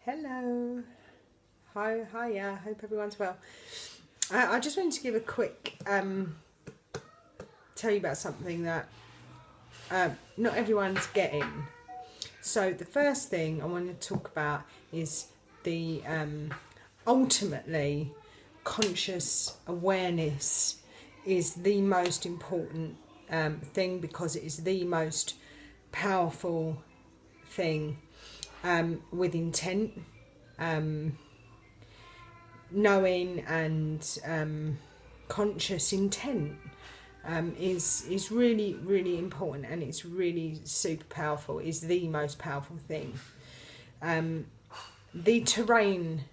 Hello. Hi, yeah, hope everyone's well. I just wanted to give a quick, tell you about something that not everyone's getting. So the first thing I want to talk about is the ultimately conscious awareness is the most important thing, because it is the most powerful thing with intent. Knowing and conscious intent is really important, and it's really super powerful. Is the most powerful thing. The terrain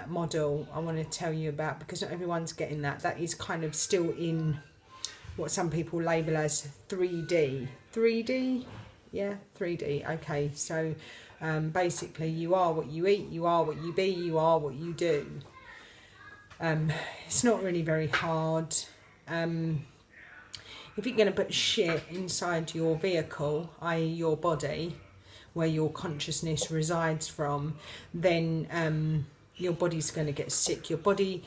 model I want to tell you about, because not everyone's getting that. That is kind of still in what some people label as 3D. 3D? Yeah, 3D. Okay, so basically you are what you eat, you are what you be, you are what you do. It's not really very hard. If you're going to put shit inside your vehicle, i.e. your body, where your consciousness resides from, then your body's going to get sick. Your body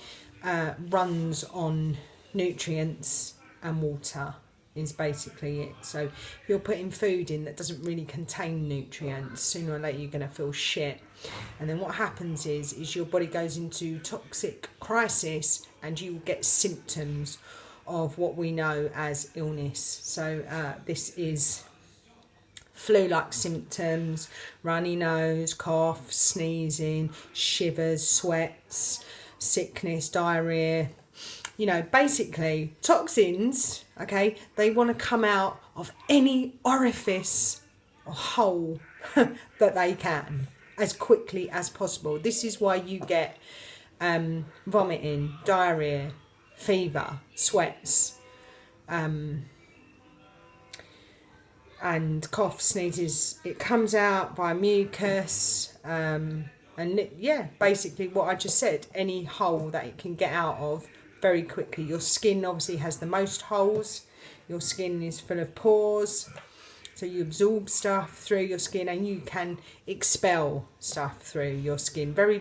runs on nutrients and water is basically it. So if you're putting food in that doesn't really contain nutrients, sooner or later you're going to feel shit. And then what happens is your body goes into toxic crisis, and you get symptoms of what we know as illness. So this is flu-like symptoms: runny nose, cough, sneezing, shivers, sweats, sickness, diarrhea. You know, basically toxins, okay, they want to come out of any orifice or hole that they can as quickly as possible. This is why you get vomiting, diarrhea, fever, sweats, and cough, sneezes. It comes out by mucus, and yeah, basically what I just said, any hole that it can get out of very quickly. Your skin obviously has the most holes. Your skin is full of pores, so you absorb stuff through your skin, and you can expel stuff through your skin very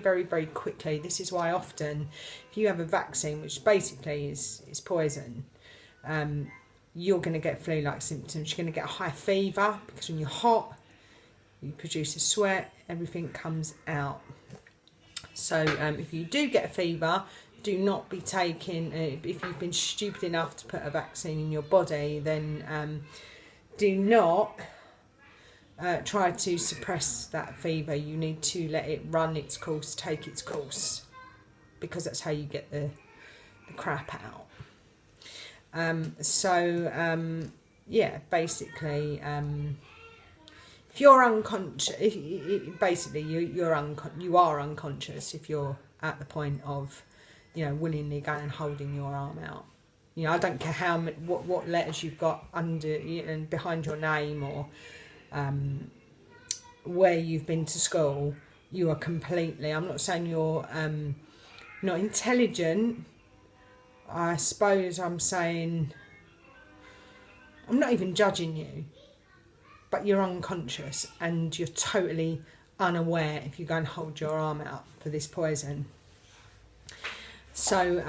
quickly. This is why often if you have a vaccine, which basically is poison, you're going to get flu-like symptoms. You're going to get a high fever, because when you're hot you produce a sweat, everything comes out. So if you do get a fever, do not be taking, if you've been stupid enough to put a vaccine in your body, then do not try to suppress that fever. You need to let it run its course, take its course, because that's how you get the crap out. Yeah, basically, if you're unconscious, basically you are unconscious if you're at the point of, you know, willingly going and holding your arm out. You know, I don't care what letters you've got under and behind your name, or where you've been to school. You are completely, I'm not saying you're not intelligent. I suppose I'm saying, I'm not even judging you, but you're unconscious and you're totally unaware if you go and hold your arm out for this poison. So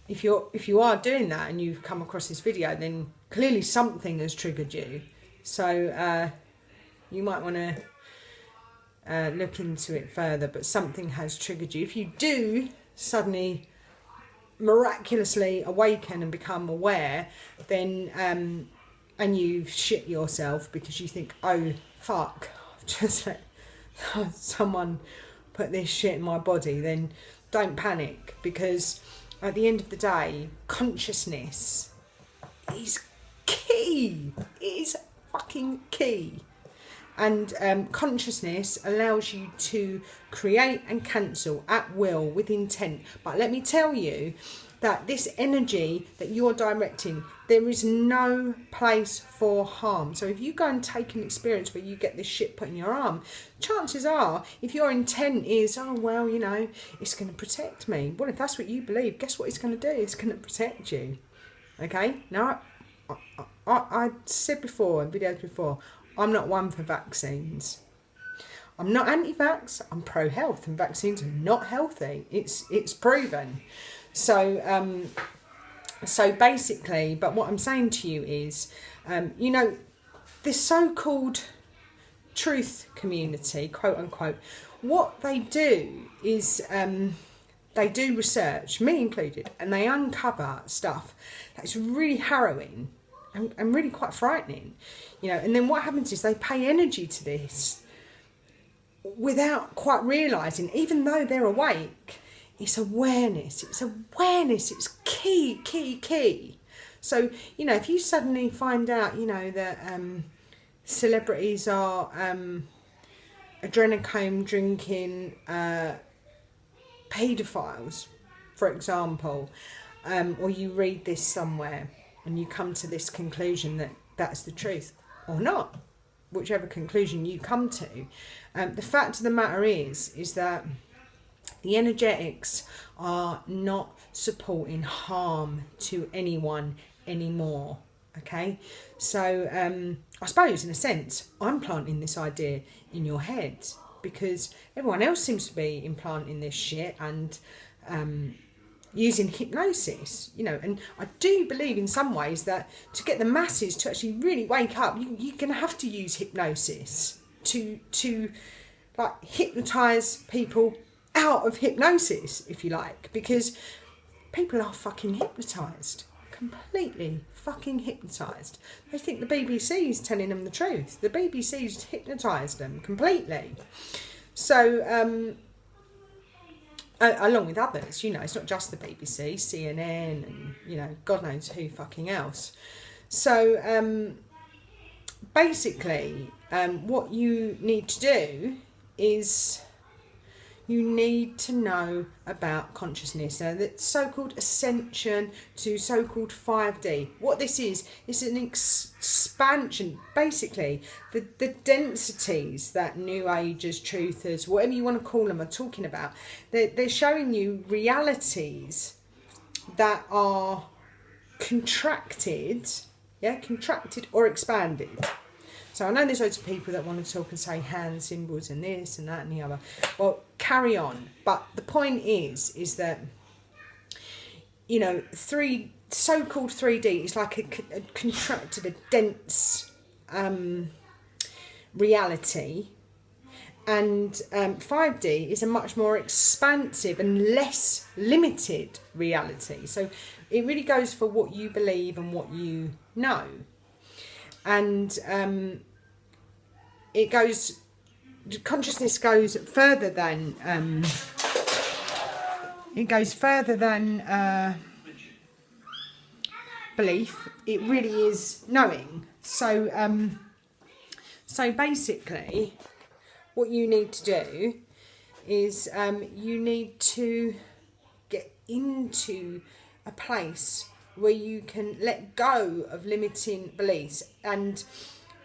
if you are doing that and you've come across this video, then clearly something has triggered you. So you might want to look into it further, but something has triggered you. If you do suddenly miraculously awaken and become aware, then and you've shit yourself because you think, oh fuck, I've just let someone put this shit in my body, then don't panic, because at the end of the day, consciousness is key. It is fucking key. And consciousness allows you to create and cancel at will with intent. But let me tell you that this energy that you're directing, there is no place for harm. So if you go and take an experience where you get this shit put in your arm, chances are, if your intent is, oh well, you know, it's going to protect me. Well, if that's what you believe, guess what it's going to do? It's going to protect you. Okay? Now, I said before in videos before, I'm not one for vaccines. I'm not anti-vax, I'm pro-health, and vaccines are not healthy. It's proven. So so basically, but what I'm saying to you is, you know, this so-called truth community, quote unquote, what they do is they do research, me included, and they uncover stuff that's really harrowing and really quite frightening, you know. And then what happens is they pay energy to this without quite realising, even though they're awake, it's awareness. It's awareness. It's key. So, you know, if you suddenly find out, you know, that celebrities are adrenochrome drinking paedophiles, for example, or you read this somewhere and you come to this conclusion that that's the truth or not, whichever conclusion you come to, the fact of the matter is that the energetics are not supporting harm to anyone anymore. Okay, so I suppose in a sense I'm planting this idea in your head because everyone else seems to be implanting this shit and using hypnosis, you know. And I do believe in some ways that to get the masses to actually really wake up, you're going to have to use hypnosis to like hypnotise people out of hypnosis, if you like, because people are fucking hypnotised, completely fucking hypnotised. They think the BBC is telling them the truth. The BBC's hypnotised them completely. So, along with others, you know, it's not just the BBC, CNN, and, you know, God knows who fucking else. So, basically, what you need to do is you need to know about consciousness. Now, the so-called Ascension to so-called 5D. What this is an expansion. Basically, the densities that New Agers, truthers, whatever you want to call them, are talking about. They're showing you realities that are contracted or expanded. So I know there's loads of people that want to talk and say hand symbols and this and that and the other. Well, carry on. But the point is that, you know, so-called 3D is like a contracted, a dense reality. And 5D is a much more expansive and less limited reality. So it really goes for what you believe and what you know. And consciousness goes further than belief. It really is knowing. So so basically, what you need to do is you need to get into a place where you can let go of limiting beliefs and,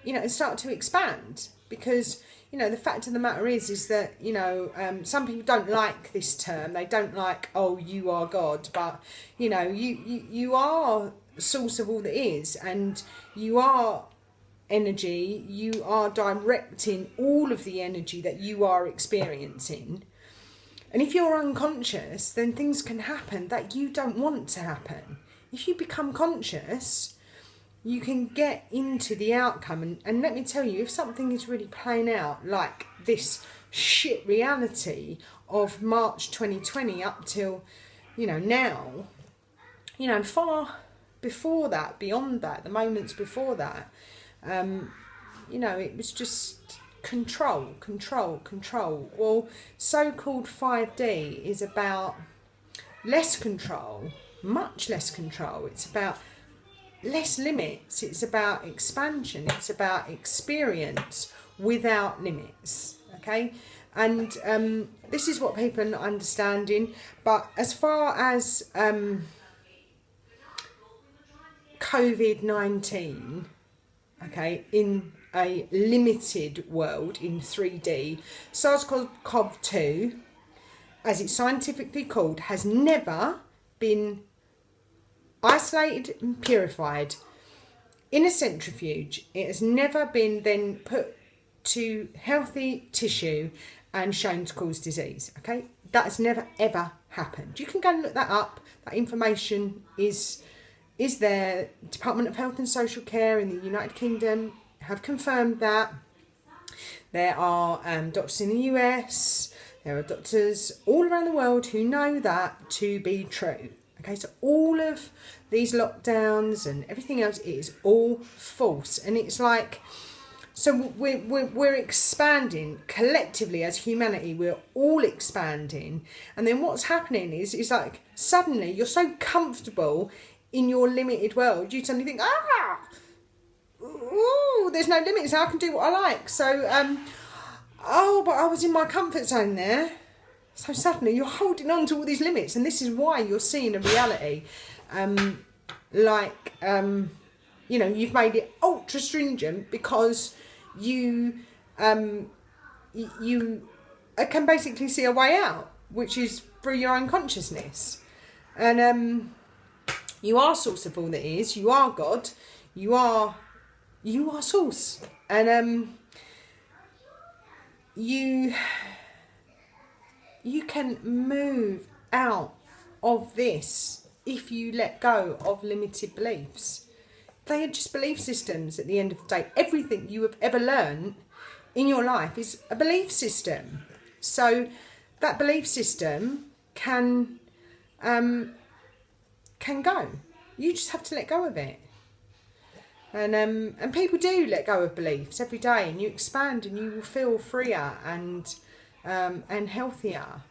you know, and start to expand. Because, you know, the fact of the matter is that, you know, some people don't like this term. They don't like, oh, you are God. But, you know, you are the source of all that is, and you are energy. You are directing all of the energy that you are experiencing. And if you're unconscious, then things can happen that you don't want to happen. If you become conscious, you can get into the outcome. And let me tell you, if something is really playing out like this shit reality of March 2020 up till, you know, now, you know, and far before that, beyond that, the moments before that, you know, it was just control. Well, so-called 5D is about less control, much less control. It's about less limits. It's about expansion. It's about experience without limits. Okay, and this is what people are not understanding. But as far as COVID-19, okay, in a limited world in 3D, SARS-CoV-2, as it's scientifically called, has never been isolated and purified in a centrifuge. It has never been then put to healthy tissue and shown to cause disease. Okay, that has never ever happened. You can go and look that up. That information is there. Department of Health and Social Care in the United Kingdom have confirmed that. There are doctors in the US, there are doctors all around the world who know that to be true. Okay, so all of these lockdowns and everything else is all false. And it's like, so we're expanding collectively as humanity, we're all expanding. And then what's happening is like suddenly you're so comfortable in your limited world, you suddenly think, ooh, there's no limits, I can do what I like. So, but I was in my comfort zone there. So suddenly you're holding on to all these limits, and this is why you're seeing a reality. You've made it ultra stringent because you can basically see a way out, which is through your own consciousness. And you are source of all that is. You are God. You are source. And you can move out of this if you let go of limited beliefs. They are just belief systems at the end of the day. Everything you have ever learned in your life is a belief system. So that belief system can go. You just have to let go of it. And people do let go of beliefs every day, and you expand and you will feel freer and healthier.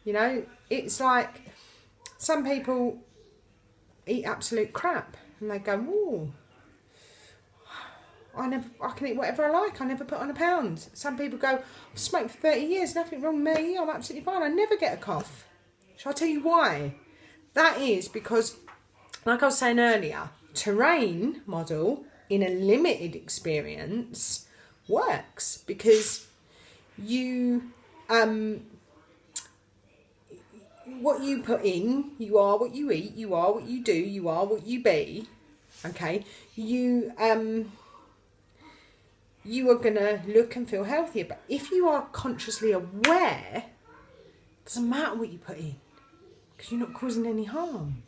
You know, it's like some people eat absolute crap and they go, "Ooh, I can eat whatever I like. I never put on a pound." Some people go, "I've smoked for 30 years, nothing wrong with me. I'm absolutely fine. I never get a cough." Shall I tell you why? That is because, like I was saying earlier, terrain model in a limited experience works because you what you put in, you are what you eat, you are what you do, you are what you be. Okay, you are gonna look and feel healthier. But if you are consciously aware, it doesn't matter what you put in because you're not causing any harm.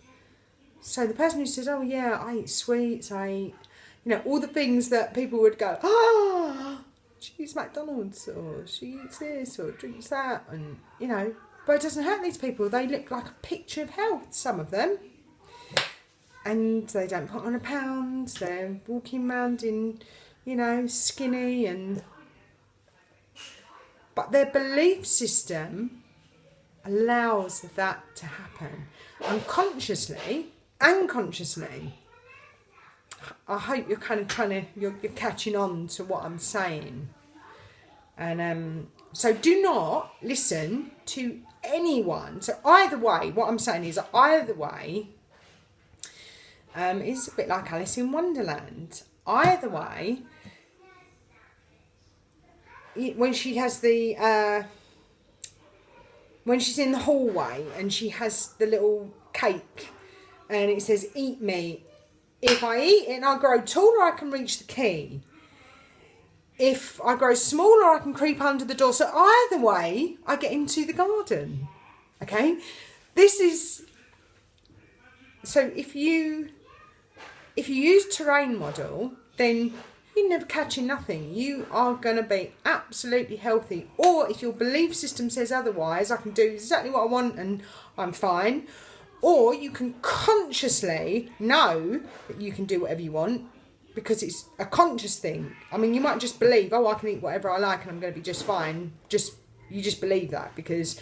So the person who says, "Oh yeah, I eat sweets, I eat," all the things that people would go, she eats McDonald's, or she eats this, or drinks that, and but it doesn't hurt these people. They look like a picture of health, some of them, and they don't put on a pound. They're walking around in, skinny, but their belief system allows that to happen, unconsciously and consciously. I hope you're kind of you're catching on to what I'm saying. And so do not listen to anyone. So either way, what I'm saying is either way is a bit like Alice in Wonderland. Either way, when she has when she's in the hallway and she has the little cake and it says, "Eat me. If I eat it and I grow taller, I can reach the key. If I grow smaller, I can creep under the door." So either way, I get into the garden. Okay? This is... So if you use terrain model, then you're never catching nothing. You are going to be absolutely healthy. Or if your belief system says otherwise, I can do exactly what I want and I'm fine. Or you can consciously know that you can do whatever you want because it's a conscious thing. I mean, you might just believe, I can eat whatever I like and I'm going to be just fine. You just believe that because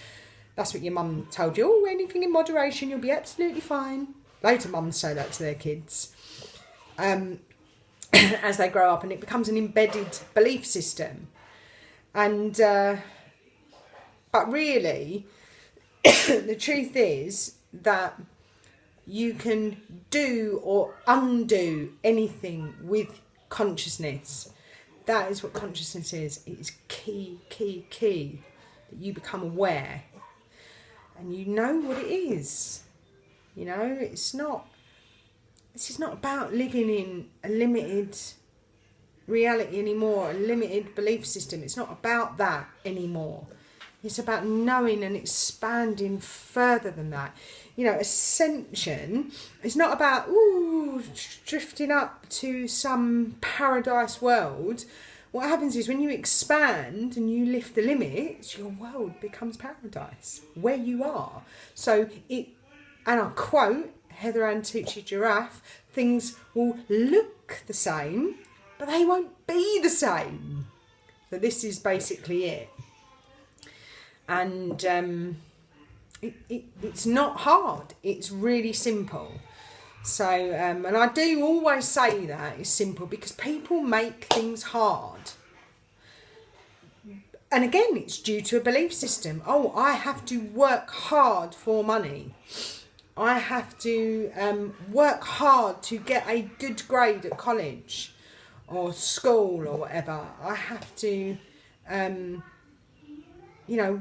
that's what your mum told you. "Oh, anything in moderation, you'll be absolutely fine." Loads of mums say that to their kids as they grow up, and it becomes an embedded belief system. And but really, the truth is that you can do or undo anything with consciousness. That is what consciousness is. It is key that you become aware and you know what it is. This is not about living in a limited reality anymore, a limited belief system. It's not about that anymore. It's about knowing and expanding further than that. You know, Ascension is not about drifting up to some paradise world. What happens is when you expand and you lift the limits, your world becomes paradise where you are. So and I'll quote Heather Antucci Giraffe, things will look the same, but they won't be the same. So this is basically it. And it's not hard. It's really simple. So, and I do always say that it's simple because people make things hard. And again, it's due to a belief system. Oh, I have to work hard for money. I have to work hard to get a good grade at college or school or whatever. I have to,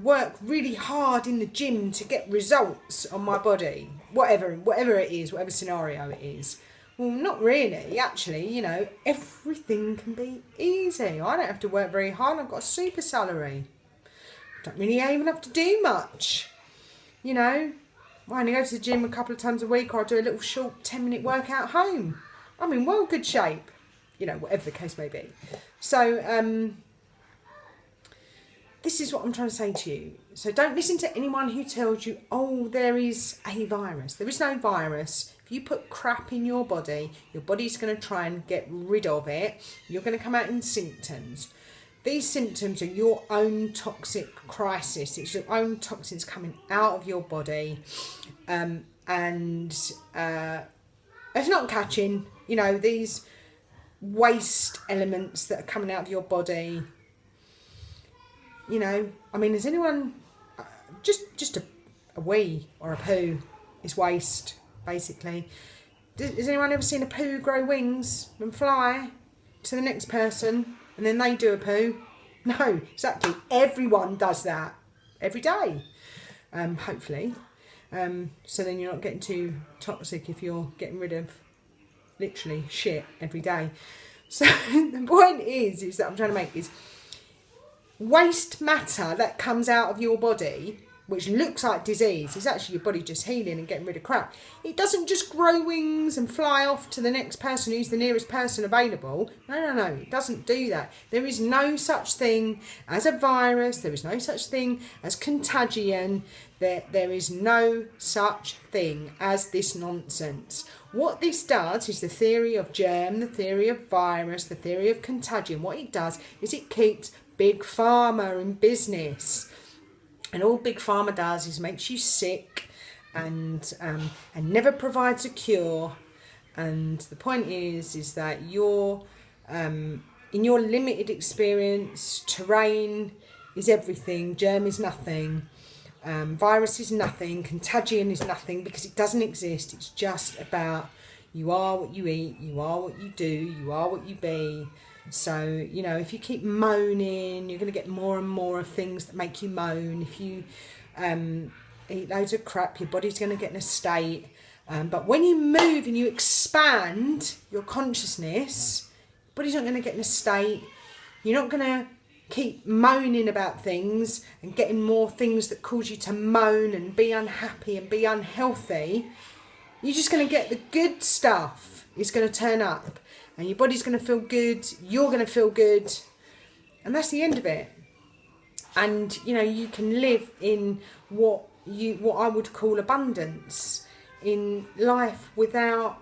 work really hard in the gym to get results on my body. Whatever it is, whatever scenario it is. Well, not really. Actually, everything can be easy. I don't have to work very hard. I've got a super salary. Don't really even have to do much. I only go to the gym a couple of times a week, or I do a little short 10-minute workout at home. I'm in well good shape. Whatever the case may be. So, this is what I'm trying to say to you. So don't listen to anyone who tells you, oh, there is a virus. There is no virus. If you put crap in your body's going to try and get rid of it. You're going to come out in symptoms. These symptoms are your own toxic crisis. It's your own toxins coming out of your body. And it's not catching, these waste elements that are coming out of your body. Has anyone, just a wee or a poo is waste, basically. Has anyone ever seen a poo grow wings and fly to the next person and then they do a poo? No, exactly. Everyone does that every day, hopefully. So then you're not getting too toxic if you're getting rid of literally shit every day. So the point is that I'm trying to make is, waste matter that comes out of your body, which looks like disease, is actually your body just healing and getting rid of crap. It doesn't just grow wings and fly off to the next person who's the nearest person available. No, it doesn't do that. There is no such thing as a virus. There is no such thing as Contagion. There is no such thing as this nonsense. What this does is the theory of germ, the theory of virus, the theory of Contagion. What it does is it keeps Big Pharma in business. And all Big Pharma does is makes you sick and never provides a cure. And the point is that you're, in your limited experience, terrain is everything, germ is nothing, virus is nothing, contagion is nothing, because it doesn't exist. It's just about you are what you eat, you are what you do, you are what you be. So, if you keep moaning, you're going to get more and more of things that make you moan. If you eat loads of crap, your body's going to get in a state. But when you move and you expand your consciousness, your body's not going to get in a state. You're not going to keep moaning about things and getting more things that cause you to moan and be unhappy and be unhealthy. You're just going to get the good stuff. It's going to turn up. And your body's going to feel good, you're going to feel good, and that's the end of it. And, you can live in what I would call abundance in life without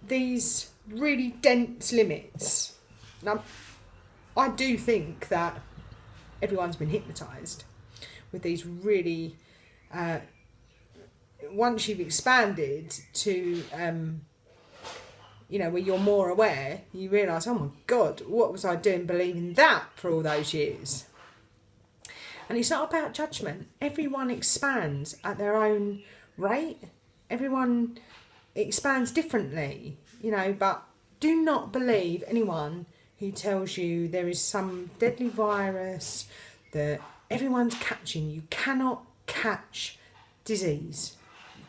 these really dense limits. Now, I do think that everyone's been hypnotised with these really... once you've expanded to, where you're more aware, you realise, oh my God, what was I doing believing that for all those years? And it's not about judgment. Everyone expands at their own rate. Everyone expands differently, but do not believe anyone who tells you there is some deadly virus that everyone's catching. You cannot catch disease.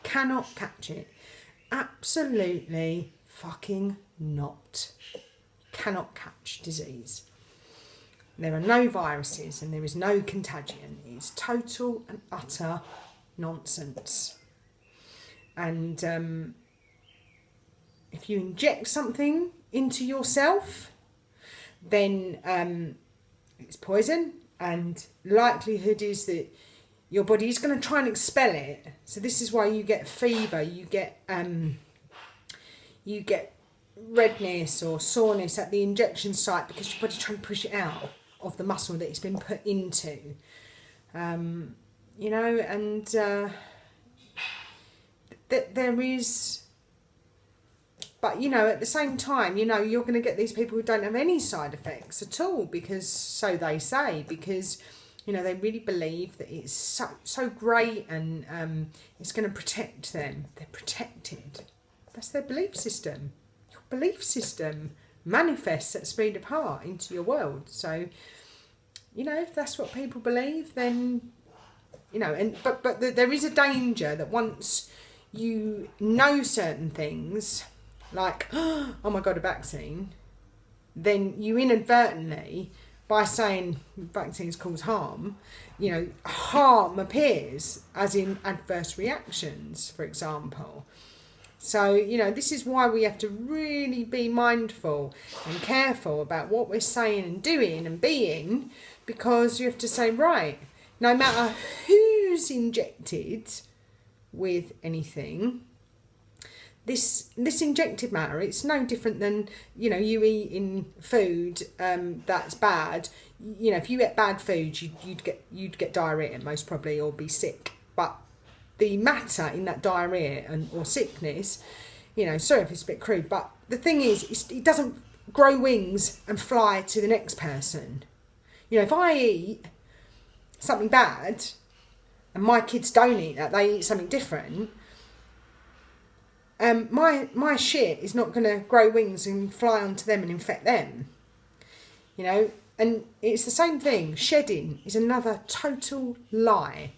Cannot catch it. Absolutely fucking not. You cannot catch disease. There are no viruses and there is no contagion. It's total and utter nonsense. And if you inject something into yourself, then it's poison, and likelihood is that your body is going to try and expel it. So this is why you get fever, you get redness or soreness at the injection site, because your body's trying to push it out of the muscle that it's been put into. You know, and there is, but you know, at the same time, you know, you're going to get these people who don't have any side effects at all, because so they say, because you know, they really believe that it's so great, and it's going to protect them. They're protected. That's their belief system. Your belief system manifests at the speed of heart into your world. So, you know, if that's what people believe, then, you know, and but there is a danger that once you know certain things, like, oh my God, a vaccine, then you inadvertently, by saying vaccines cause harm, you know, harm appears, as in adverse reactions, for example. So, you know, this is why we have to really be mindful and careful about what we're saying and doing and being, because you have to say, right, no matter who's injected with anything, this injected matter, it's no different than, you know, you eating food that's bad. You know, if you ate bad food, you'd get diarrhea most probably, or be sick. But the matter in that diarrhea or sickness, you know, sorry if it's a bit crude, but the thing is, it doesn't grow wings and fly to the next person. You know, if I eat something bad and my kids don't eat that, they eat something different, my shit is not going to grow wings and fly onto them and infect them. You know, and it's the same thing. Shedding is another total lie.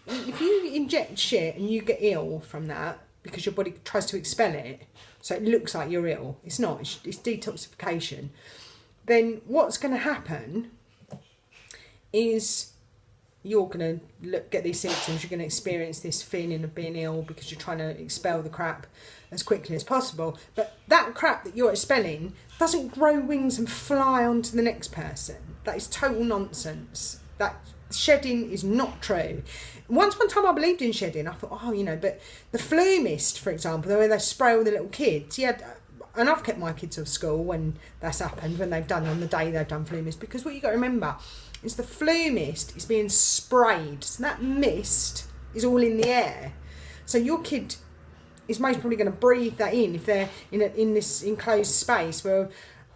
If you inject shit and you get ill from that because your body tries to expel it, so it looks like you're ill, it's not, it's detoxification, then what's going to happen is you're going to get these symptoms, you're going to experience this feeling of being ill because you're trying to expel the crap as quickly as possible. But that crap that you're expelling doesn't grow wings and fly onto the next person. That is total nonsense. That shedding is not true. One time I believed in shedding. I thought, oh, you know, but the flu mist, for example, the way they spray all the little kids, yeah, and I've kept my kids off school when that's happened, when they've done, on the day they've done flu mist, because what you got to remember is the flu mist is being sprayed, so that mist is all in the air. So your kid is most probably going to breathe that in if they're in this enclosed space where,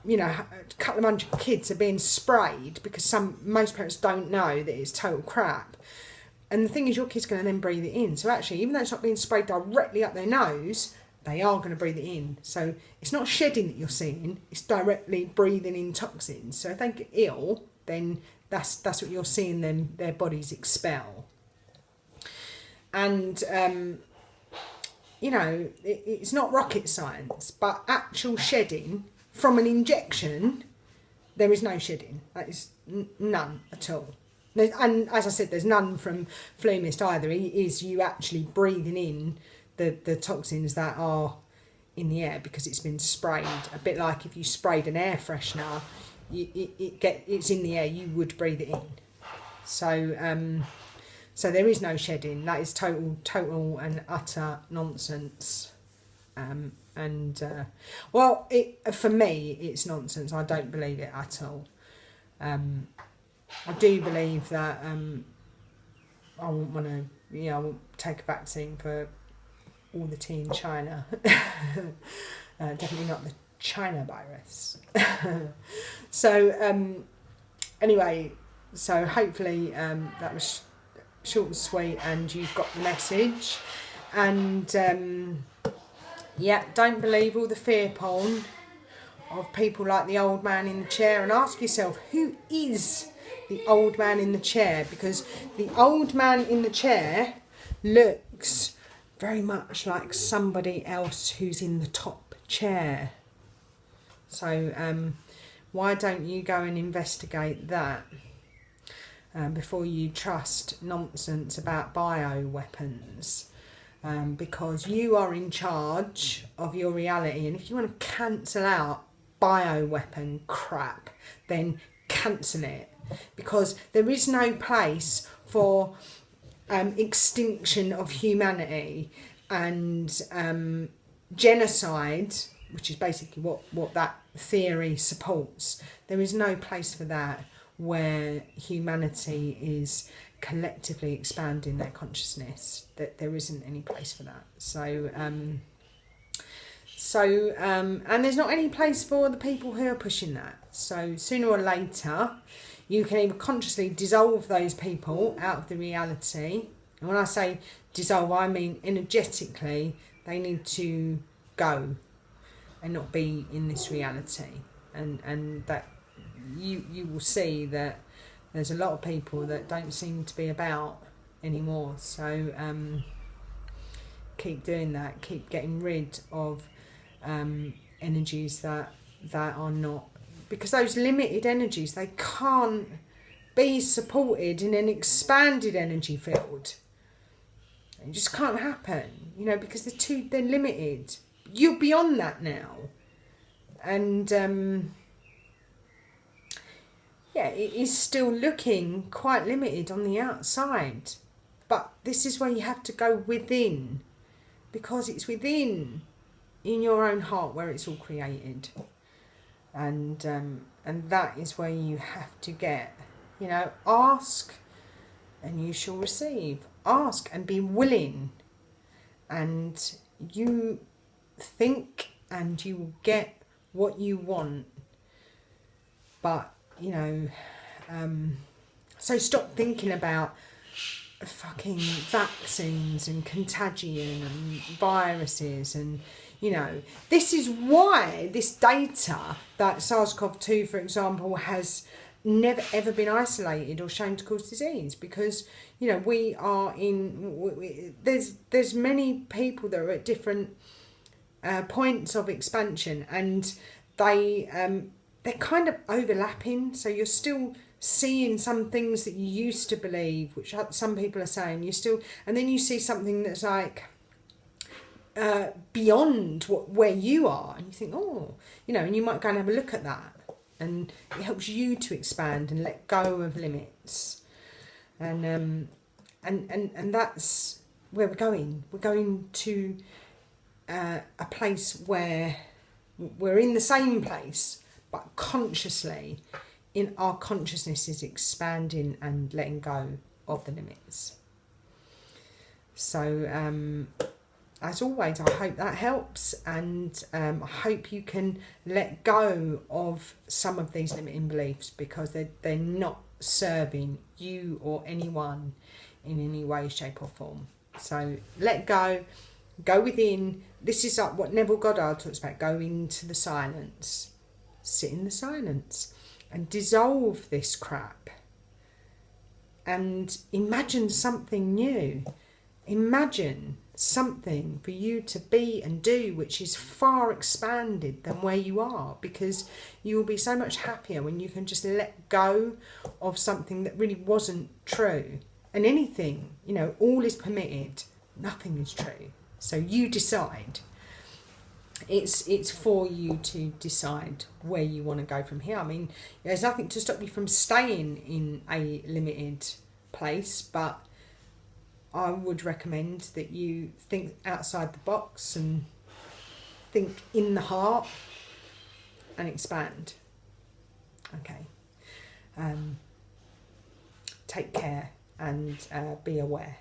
you know, a couple of hundred kids are being sprayed, because most parents don't know that it's total crap. And the thing is, your kid's going to then breathe it in. So actually, even though it's not being sprayed directly up their nose, they are going to breathe it in. So it's not shedding that you're seeing, it's directly breathing in toxins. So if they get ill, then that's what you're seeing their bodies expel. And, you know, it's not rocket science, but actual shedding from an injection, there is no shedding. That is none at all. And as I said, there's none from flu mist either. It is you actually breathing in the toxins that are in the air because it's been sprayed. A bit like if you sprayed an air freshener, it's in the air, you would breathe it in. So so there is no shedding. That is total and utter nonsense. Well, for me, it's nonsense. I don't believe it at all. I do believe that I won't want to, you know, I won't take a vaccine for all the tea in China. Definitely not the China virus. So anyway, so hopefully that was short and sweet and you've got the message. And yeah, don't believe all the fear porn of people like the old man in the chair, and ask yourself, who is the old man in the chair? Because the old man in the chair looks very much like somebody else who's in the top chair. So why don't you go and investigate that before you trust nonsense about bioweapons? Because you are in charge of your reality, and if you want to cancel out bioweapon crap, then cancel it, because there is no place for extinction of humanity and genocide, which is basically what that theory supports. There is no place for that where humanity is collectively expanding their consciousness. That there isn't any place for that. So and there's not any place for the people who are pushing that. So sooner or later, you can either consciously dissolve those people out of the reality. And when I say dissolve, I mean energetically, they need to go and not be in this reality. And that you will see that there's a lot of people that don't seem to be about anymore. So keep doing that. Keep getting rid of energies that are not, because those limited energies, they can't be supported in an expanded energy field. It just can't happen, you know, because they're limited. You're beyond that now. And yeah, it is still looking quite limited on the outside. But this is where you have to go within, because it's within, in your own heart, where it's all created. And that is where you have to get, you know, ask and you shall receive. Ask and be willing, and you think and you will get what you want. But, you know, so stop thinking about fucking vaccines and contagion and viruses. And, you know, this is why this data that SARS-CoV-2, for example, has never ever been isolated or shown to cause disease, because, you know, we are in, there's many people that are at different points of expansion, and they're kind of overlapping. So you're still seeing some things that you used to believe, which some people are saying you still, and then you see something that's like beyond where you are, and you think, oh, you know, and you might go and have a look at that, and it helps you to expand and let go of limits. And that's where we're going. We're going to a place where we're in the same place, but consciously, in our consciousness is expanding and letting go of the limits. So as always, I hope that helps, and I hope you can let go of some of these limiting beliefs, because they're not serving you or anyone in any way, shape or form. So let go, go within. This is like what Neville Goddard talks about, go into the silence, sit in the silence and dissolve this crap and imagine something new. Imagine something for you to be and do which is far expanded than where you are, because you will be so much happier when you can just let go of something that really wasn't true. And anything, you know, all is permitted, nothing is true. So you decide. It's for you to decide where you want to go from here. I mean, there's nothing to stop you from staying in a limited place, but I would recommend that you think outside the box and think in the heart and expand. Okay. Take care and be aware.